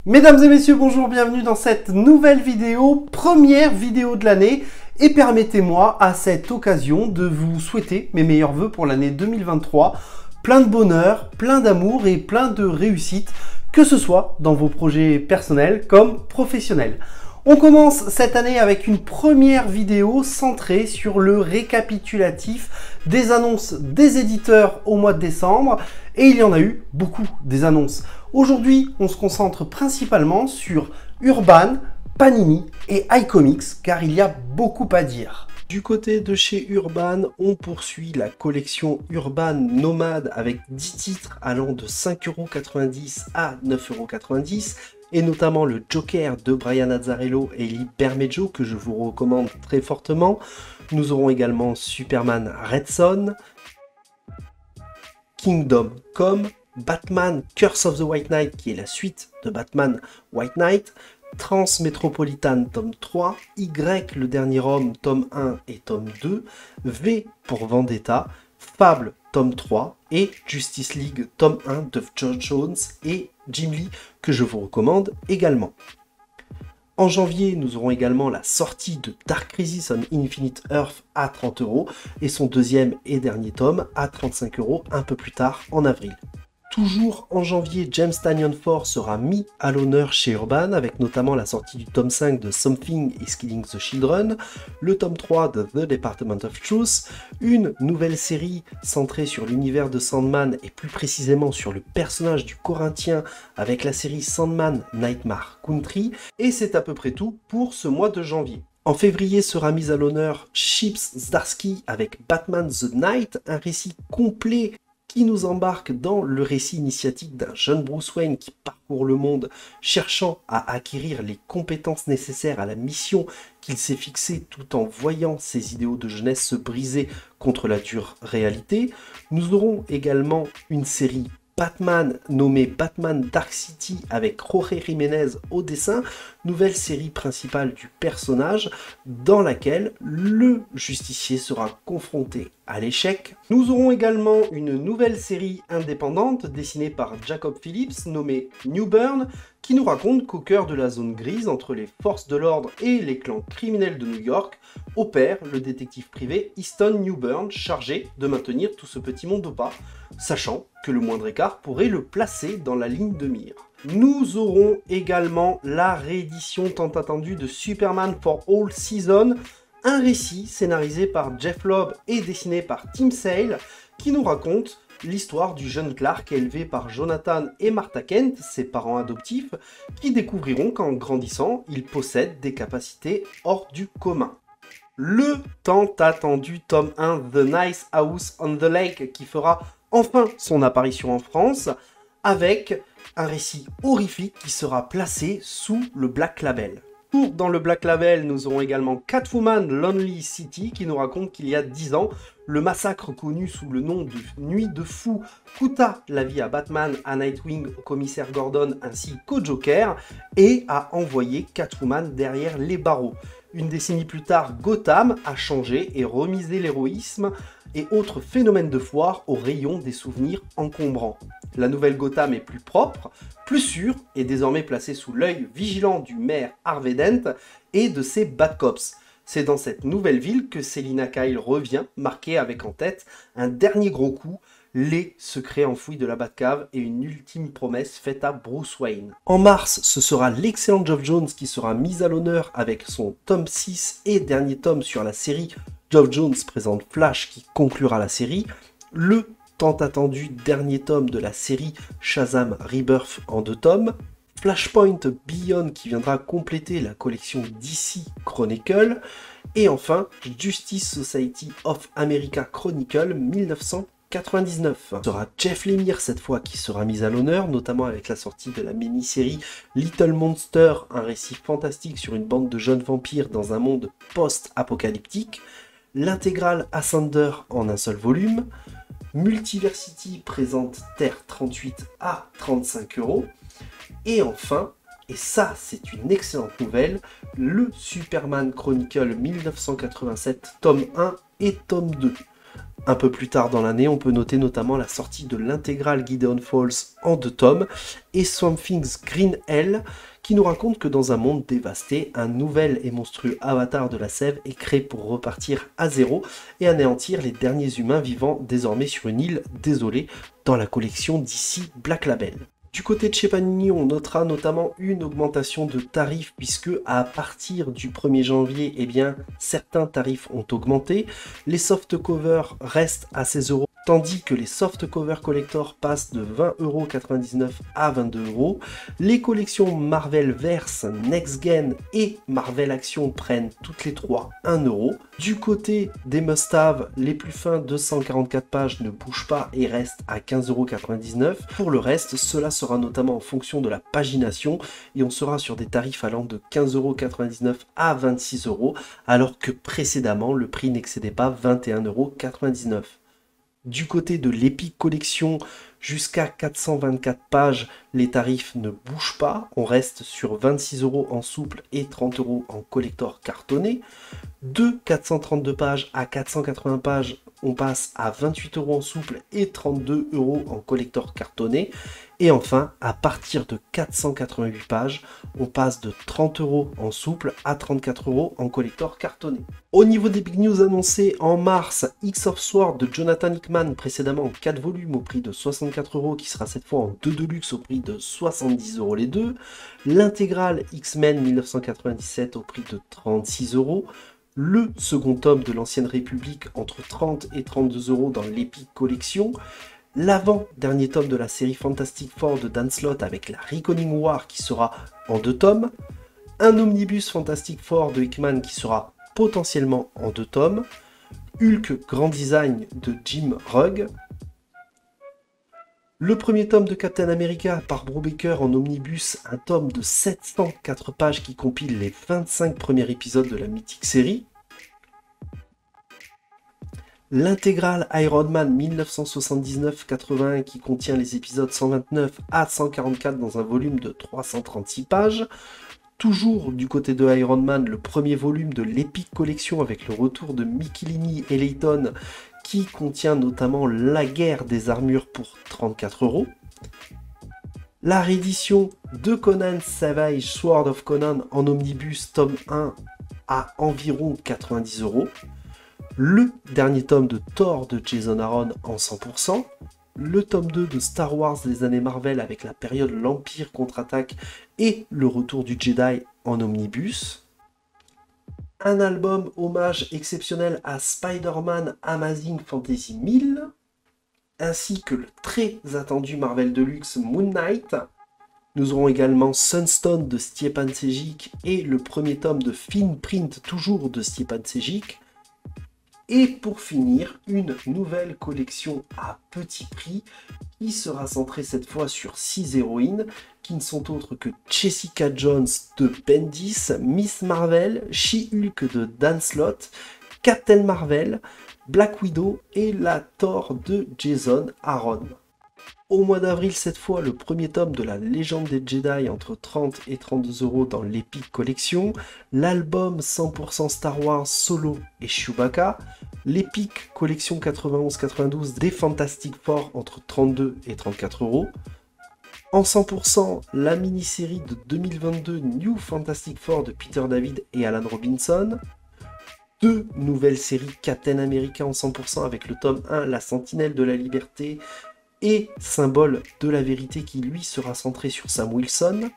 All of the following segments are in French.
Mesdames et messieurs, bonjour, bienvenue dans cette nouvelle vidéo, première vidéo de l'année. Et permettez-moi à cette occasion de vous souhaiter mes meilleurs vœux pour l'année 2023. Plein de bonheur, plein d'amour et plein de réussite, que ce soit dans vos projets personnels comme professionnels. On commence cette année avec une première vidéo centrée sur le récapitulatif des annonces des éditeurs au mois de décembre. Et il y en a eu beaucoup des annonces. Aujourd'hui, on se concentre principalement sur Urban, Panini et iComics, car il y a beaucoup à dire. Du côté de chez Urban, on poursuit la collection Urban Nomade avec 10 titres allant de 5,90 € à 9,90 €, et notamment le Joker de Brian Azzarello et Lee Bermejo, que je vous recommande très fortement. Nous aurons également Superman Red Son, Kingdom Come, Batman Curse of the White Knight, qui est la suite de Batman White Knight, Transmétropolitan tome 3, Y le dernier homme tome 1 et tome 2, V pour Vendetta, Fable tome 3 et Justice League tome 1 de Geoff Johns et Jim Lee, que je vous recommande également. En janvier, nous aurons également la sortie de Dark Crisis on Infinite Earth à 30 € et son deuxième et dernier tome à 35 € un peu plus tard en avril. Toujours en janvier, James Tynion IV sera mis à l'honneur chez Urban, avec notamment la sortie du tome 5 de Something is Killing the Children, le tome 3 de The Department of Truth, une nouvelle série centrée sur l'univers de Sandman et plus précisément sur le personnage du Corinthien avec la série Sandman Nightmare Country, et c'est à peu près tout pour ce mois de janvier. En février sera mise à l'honneur Chips Zdarsky avec Batman the Knight, un récit complet qui nous embarque dans le récit initiatique d'un jeune Bruce Wayne qui parcourt le monde cherchant à acquérir les compétences nécessaires à la mission qu'il s'est fixée tout en voyant ses idéaux de jeunesse se briser contre la dure réalité. Nous aurons également une série Batman nommée Batman Dark City avec Jorge Jiménez au dessin, nouvelle série principale du personnage dans laquelle le justicier sera confronté à l'échec. Nous aurons également une nouvelle série indépendante dessinée par Jacob Phillips nommée New Burn, qui nous raconte qu'au cœur de la zone grise entre les forces de l'ordre et les clans criminels de New York opère le détective privé Easton Newburn, chargé de maintenir tout ce petit monde au pas, sachant que le moindre écart pourrait le placer dans la ligne de mire. Nous aurons également la réédition tant attendue de Superman for All Season, un récit scénarisé par Jeff Loeb et dessiné par Tim Sale, qui nous raconte l'histoire du jeune Clark élevé par Jonathan et Martha Kent, ses parents adoptifs, qui découvriront qu'en grandissant, il possède des capacités hors du commun. Le tant attendu tome 1 The Nice House on the Lake, qui fera enfin son apparition en France, avec un récit horrifique qui sera placé sous le Black Label. Dans le Black Label, nous aurons également Catwoman Lonely City, qui nous raconte qu'il y a 10 ans, le massacre connu sous le nom de Nuit de Fou coûta la vie à Batman, à Nightwing, au commissaire Gordon ainsi qu'au Joker, et a envoyé Catwoman derrière les barreaux. Une décennie plus tard, Gotham a changé et remisé l'héroïsme et autres phénomènes de foire au rayon des souvenirs encombrants. La nouvelle Gotham est plus propre, plus sûre et désormais placée sous l'œil vigilant du maire Harvey Dent et de ses Bad Cops. C'est dans cette nouvelle ville que Selina Kyle revient, marquée avec en tête un dernier gros coup, les secrets enfouis de la Batcave et une ultime promesse faite à Bruce Wayne. En mars, ce sera l'excellent Geoff Johns qui sera mis à l'honneur avec son tome 6 et dernier tome sur la série Geoff Johns présente Flash qui conclura la série, le tant attendu dernier tome de la série Shazam Rebirth en 2 tomes, Flashpoint Beyond qui viendra compléter la collection DC Chronicle, et enfin Justice Society of America Chronicle 1999. Ce sera Jeff Lemire cette fois qui sera mis à l'honneur, notamment avec la sortie de la mini-série Little Monster, un récit fantastique sur une bande de jeunes vampires dans un monde post-apocalyptique, l'intégrale Ascender en un seul volume, Multiversity présente Terre 38 à 35 €, et enfin, et ça c'est une excellente nouvelle, le Superman Chronicle 1987 tome 1 et tome 2. Un peu plus tard dans l'année, on peut noter notamment la sortie de l'intégrale Gideon Falls en 2 tomes et Swamp Thing's Green Hell, qui nous raconte que dans un monde dévasté, un nouvel et monstrueux avatar de la sève est créé pour repartir à zéro et anéantir les derniers humains vivant désormais sur une île désolée dans la collection DC Black Label. Du côté de chez Panini, on notera notamment une augmentation de tarifs puisque à partir du 1er janvier, eh bien, certains tarifs ont augmenté. Les soft covers restent à 16 €, tandis que les soft cover collector passent de 20,99 € à 22 €. Les collections Marvel Verse, Next Gen et Marvel Action prennent toutes les 3 1 €. Du côté des must-have, les plus fins 244 pages ne bougent pas et restent à 15,99 €. Pour le reste, cela sera notamment en fonction de la pagination et on sera sur des tarifs allant de 15,99 € à 26 €, alors que précédemment le prix n'excédait pas 21,99 €. Du côté de l'Epic Collection, jusqu'à 424 pages, les tarifs ne bougent pas. On reste sur 26 € en souple et 30 € en collector cartonné. De 432 pages à 480 pages, on passe à 28 € en souple et 32 € en collector cartonné. Et enfin, à partir de 488 pages, on passe de 30 € en souple à 34 € en collector cartonné. Au niveau des big news annoncées en mars, X of Sword de Jonathan Hickman, précédemment en 4 volumes au prix de 64 €, qui sera cette fois en 2 deluxe au prix de 70 € les deux. L'intégrale X-Men 1997 au prix de 36 €. Le second tome de l'Ancienne République entre 30 et 32 € dans l'Epic Collection. L'avant-dernier tome de la série Fantastic Four de Dan Slott avec la Reckoning War qui sera en 2 tomes. Un omnibus Fantastic Four de Hickman qui sera potentiellement en 2 tomes. Hulk Grand Design de Jim Rugg. Le premier tome de Captain America par Brubaker en omnibus, un tome de 704 pages qui compile les 25 premiers épisodes de la mythique série. L'intégrale Iron Man 1979-81 qui contient les épisodes 129 à 144 dans un volume de 336 pages. Toujours du côté de Iron Man, le premier volume de l'Epic Collection avec le retour de Michelini et Layton qui contient notamment la guerre des armures pour 34 €. La réédition de Conan Savage Sword of Conan en omnibus tome 1 à environ 90 €. Le dernier tome de Thor de Jason Aaron en 100%, le tome 2 de Star Wars les années Marvel avec la période l'Empire contre-attaque et le retour du Jedi en omnibus, un album hommage exceptionnel à Spider-Man Amazing Fantasy 1000, ainsi que le très attendu Marvel Deluxe Moon Knight. Nous aurons également Sunstone de Stjepan Sejic et le premier tome de Fine Print toujours de Stjepan Sejic. Et pour finir, une nouvelle collection à petit prix qui sera centrée cette fois sur 6 héroïnes qui ne sont autres que Jessica Jones de Bendis, Miss Marvel, She-Hulk de Dan Slott, Captain Marvel, Black Widow et la Thor de Jason Aaron. Au mois d'avril, cette fois, le premier tome de la Légende des Jedi entre 30 et 32 € dans l'Epic Collection, l'album 100% Star Wars Solo et Chewbacca, l'Epic Collection 91-92 des Fantastic Four entre 32 et 34 €, en 100% la mini-série de 2022 New Fantastic Four de Peter David et Alan Robinson, 2 nouvelles séries Captain America en 100% avec le tome 1 La Sentinelle de la Liberté et Symbole de la Vérité qui lui sera centré sur Sam Wilson.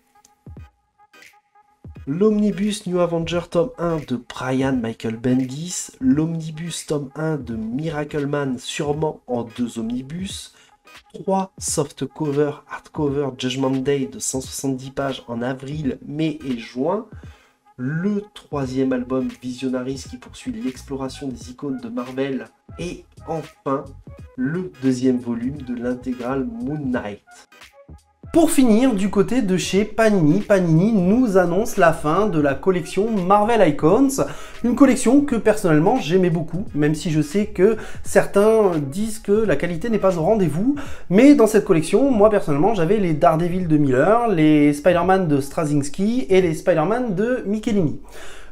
L'Omnibus New Avenger tome 1 de Brian Michael Bendis, l'Omnibus tome 1 de Miracle Man sûrement en 2 omnibus, 3 soft cover hardcover Judgment Day de 170 pages en avril, mai et juin, le 3e album Visionaries qui poursuit l'exploration des icônes de Marvel et enfin le 2e volume de l'intégrale Moon Knight. Pour finir, du côté de chez Panini, Panini nous annonce la fin de la collection Marvel Icons, une collection que personnellement j'aimais beaucoup, même si je sais que certains disent que la qualité n'est pas au rendez-vous, mais dans cette collection, moi personnellement j'avais les Daredevil de Miller, les Spider-Man de Straczynski et les Spider-Man de Michelini.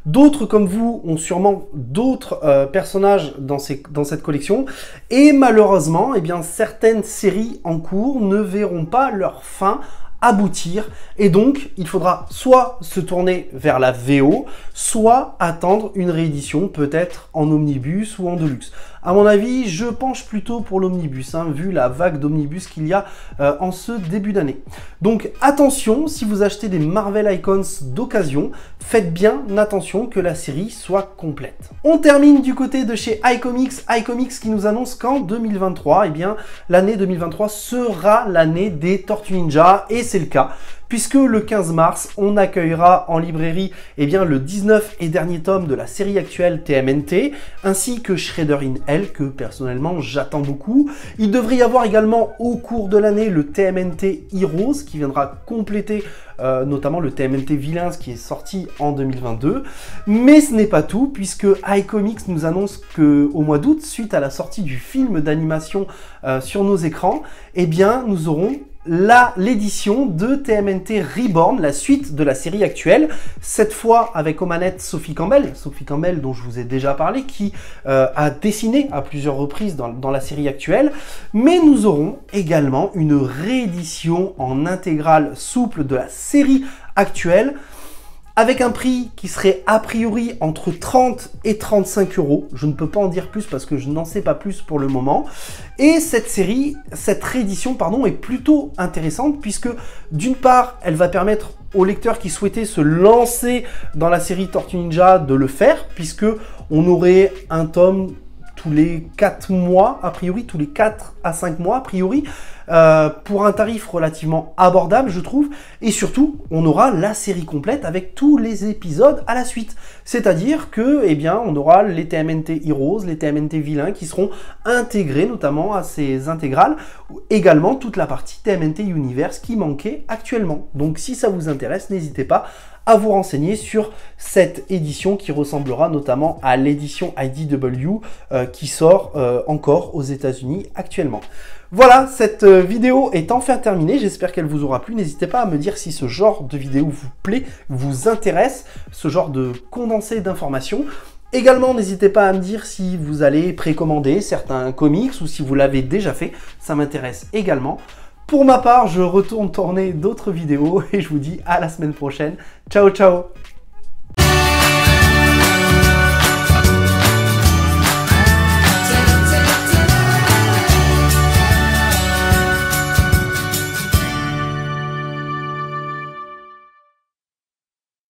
D'autres comme vous ont sûrement d'autres personnages dans cette collection. Et malheureusement, eh bien, certaines séries en cours ne verront pas leur fin aboutir, et donc il faudra soit se tourner vers la VO, soit attendre une réédition, peut-être en omnibus ou en deluxe. À mon avis, je penche plutôt pour l'omnibus, hein, vu la vague d'omnibus qu'il y a en ce début d'année. Donc attention, si vous achetez des Marvel Icons d'occasion, faites bien attention que la série soit complète. On termine du côté de chez iComics, iComics qui nous annonce qu'en 2023, eh bien, l'année 2023 sera l'année des Tortues Ninja, et c'est le cas, puisque le 15 mars, on accueillera en librairie eh bien, le 19 et dernier tome de la série actuelle TMNT, ainsi que Shredder in Hell, que personnellement j'attends beaucoup. Il devrait y avoir également au cours de l'année le TMNT Heroes, qui viendra compléter notamment le TMNT Villains qui est sorti en 2022. Mais ce n'est pas tout, puisque iComics nous annonce qu'au mois d'août, suite à la sortie du film d'animation sur nos écrans, eh bien, nous aurons l'édition de TMNT Reborn, la suite de la série actuelle, cette fois avec aux manettes Sophie Campbell dont je vous ai déjà parlé, qui a dessiné à plusieurs reprises dans la série actuelle, mais nous aurons également une réédition en intégrale souple de la série actuelle, avec un prix qui serait a priori entre 30 et 35 €. Je ne peux pas en dire plus parce que je n'en sais pas plus pour le moment. Et cette réédition, pardon, est plutôt intéressante puisque d'une part, elle va permettre aux lecteurs qui souhaitaient se lancer dans la série Tortue Ninja de le faire, puisque on aurait un tome tous les 4 mois, a priori, tous les 4 à 5 mois, a priori, pour un tarif relativement abordable, je trouve, et surtout, on aura la série complète avec tous les épisodes à la suite. C'est-à-dire que, eh bien, on aura les TMNT Heroes, les TMNT Villains qui seront intégrés notamment à ces intégrales, également toute la partie TMNT Universe qui manquait actuellement. Donc, si ça vous intéresse, n'hésitez pas à vous renseigner sur cette édition qui ressemblera notamment à l'édition IDW qui sort encore aux États-Unis actuellement. Voilà, cette vidéo est enfin terminée, j'espère qu'elle vous aura plu. N'hésitez pas à me dire si ce genre de vidéo vous plaît, vous intéresse, ce genre de condensé d'informations. Également, n'hésitez pas à me dire si vous allez précommander certains comics ou si vous l'avez déjà fait, ça m'intéresse également. Pour ma part, je retourne tourner d'autres vidéos et je vous dis à la semaine prochaine. Ciao, ciao!